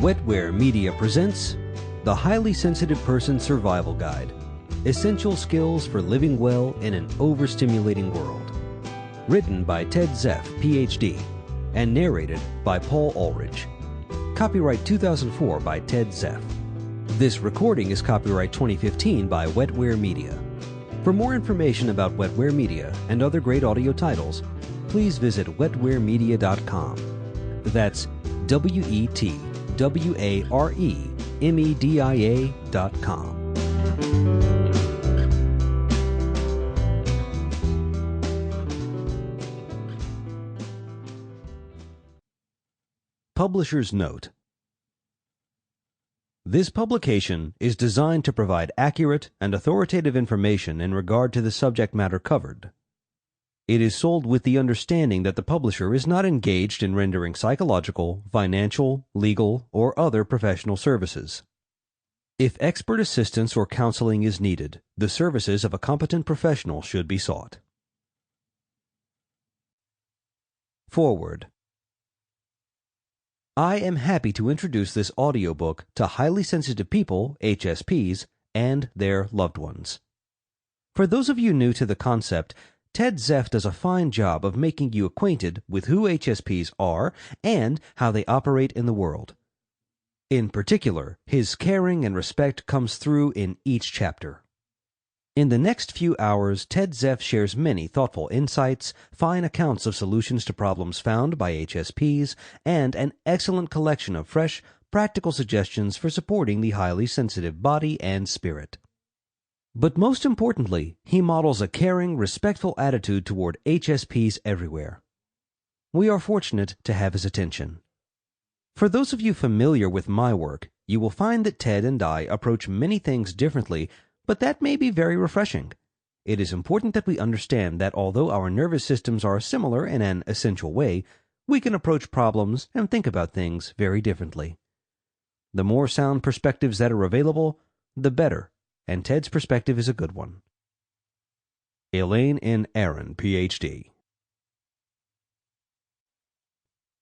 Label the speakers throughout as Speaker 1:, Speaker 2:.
Speaker 1: Wetware Media presents The Highly Sensitive Person Survival Guide, Essential Skills for Living Well in an Overstimulating World. Written by Ted Zeff, Ph.D., and narrated by Paul Aulridge. Copyright 2004 by Ted Zeff. This recording is copyright 2015 by Wetware Media. For more information about Wetware Media and other great audio titles, please visit wetwaremedia.com. That's wetwaremedia.com. Publisher's Note. This publication is designed to provide accurate and authoritative information in regard to the subject matter covered. It is sold with the understanding that the publisher is not engaged in rendering psychological, financial, legal, or other professional services. If expert assistance or counseling is needed, the services of a competent professional should be sought. Forward. I am happy to introduce this audiobook to highly sensitive people, HSPs, and their loved ones. For those of you new to the concept, Ted Zeff does a fine job of making you acquainted with who HSPs are and how they operate in the world. In particular, his caring and respect comes through in each chapter. In the next few hours, Ted Zeff shares many thoughtful insights, fine accounts of solutions to problems found by HSPs, and an excellent collection of fresh, practical suggestions for supporting the highly sensitive body and spirit. But most importantly, he models a caring, respectful attitude toward HSPs everywhere. We are fortunate to have his attention. For those of you familiar with my work, you will find that Ted and I approach many things differently, but that may be very refreshing. It is important that we understand that although our nervous systems are similar in an essential way, we can approach problems and think about things very differently. The more sound perspectives that are available, the better, and Ted's perspective is a good one. Elaine N. Aaron, Ph.D.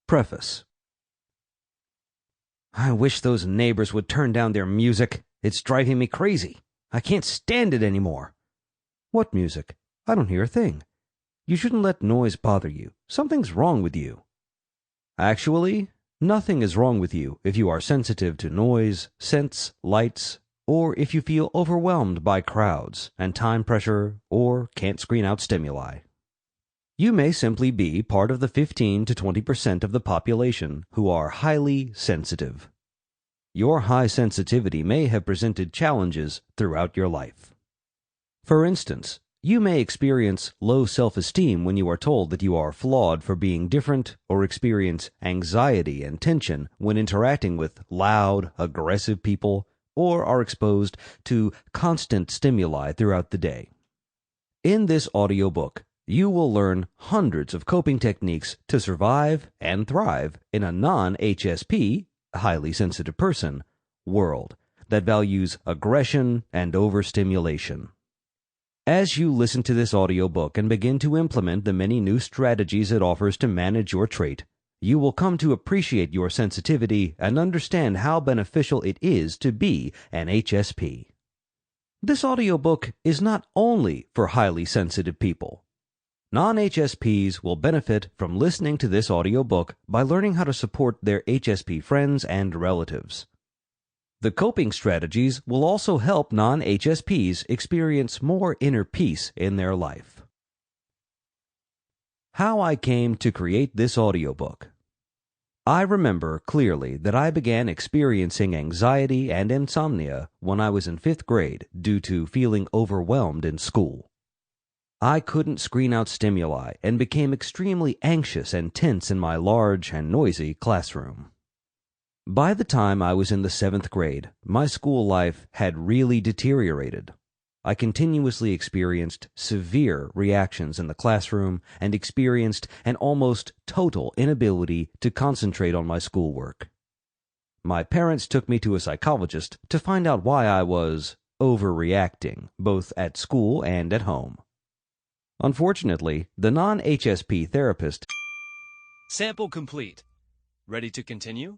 Speaker 1: Preface. I wish those neighbors would turn down their music. It's driving me crazy. I can't stand it anymore. What music? I don't hear a thing. You shouldn't let noise bother you. Something's wrong with you. Actually, nothing is wrong with you if you are sensitive to noise, scents, lights, or if you feel overwhelmed by crowds and time pressure or can't screen out stimuli. You may simply be part of the 15 to 20% of the population who are highly sensitive. Your high sensitivity may have presented challenges throughout your life. For instance, you may experience low self-esteem when you are told that you are flawed for being different, or experience anxiety and tension when interacting with loud, aggressive people, or are exposed to constant stimuli throughout the day. In this audiobook, you will learn hundreds of coping techniques to survive and thrive in a non-HSP, highly sensitive person, world that values aggression and overstimulation. As you listen to this audiobook and begin to implement the many new strategies it offers to manage your trait, you will come to appreciate your sensitivity and understand how beneficial it is to be an HSP. This audiobook is not only for highly sensitive people. Non-HSPs will benefit from listening to this audiobook by learning how to support their HSP friends and relatives. The coping strategies will also help non-HSPs experience more inner peace in their life. How I came to create this audiobook. I remember clearly that I began experiencing anxiety and insomnia when I was in 5th grade due to feeling overwhelmed in school. I couldn't screen out stimuli and became extremely anxious and tense in my large and noisy classroom. By the time I was in the 7th grade, my school life had really deteriorated. I continuously experienced severe reactions in the classroom and experienced an almost total inability to concentrate on my schoolwork. My parents took me to a psychologist to find out why I was overreacting, both at school and at home. Unfortunately, the non-HSP therapist...
Speaker 2: Sample complete. Ready to continue?